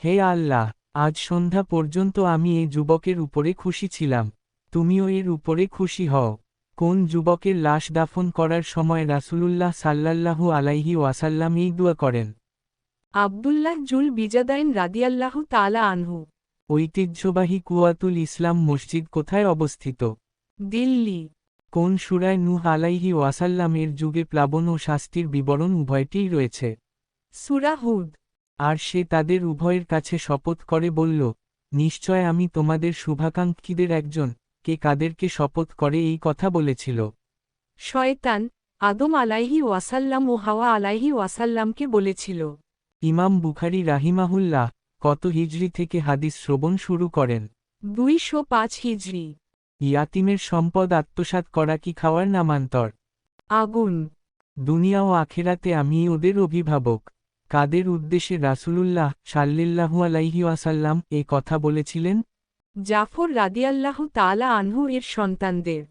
হে আল্লাহ, আজ সন্ধ্যা পর্যন্ত আমি এই যুবকের উপরে খুশি ছিলাম, তুমিও এর উপরে খুশি হও। কোন যুবকের লাশ দাফন করার সময় রাসূলুল্লাহ সাল্লাল্লাহু আলাইহি ওয়াসাল্লাম এই দোয়া করেন? আব্দুল্লাহ জুল বিজাদাইন রাদিয়াল্লাহু তাআলা আনহু। ঐতিহ্যবাহী কুওয়াতুল ইসলাম মসজিদ কোথায় অবস্থিত? দিল্লি। কোন সূরায় নূহ আলাইহি ওয়াসাল্লাম এর যুগে প্লাবন ও শাস্তির বিবরণ উভয়টিই রয়েছে? সূরা হুদ। আর সে তাদের উভয়ের কাছে শপথ করে বলল, নিশ্চয় আমি তোমাদের শুভাকাঙ্ক্ষীদের একজন। কে কাদেরকে শপথ করে এই কথা বলেছিল? শয়তান, আদম আলাইহি ওয়াসাল্লাম ও হাওয়া আলাইহি ওয়াসাল্লামকে বলেছিল। ইমাম বুখারী রাহিমাহুল্লাহ কত হিজরি থেকে হাদিস শ্রবণ শুরু করেন? 205 হিজরি। ইয়াতিমের সম্পদ আত্মসাৎ করা কি খাওয়ার নামান্তর? আগুন। দুনিয়া ও আখেরাতে আমি ওদের অভিভাবক। কাদের উদ্দেশ্যে রাসূলুল্লাহ সাল্লাল্লাহু আলাইহি ওয়াসাল্লাম এ কথা বলেছিলেন? জাফর রাদিয়াল্লাহু তাআলা আনহু এর সন্তানদের।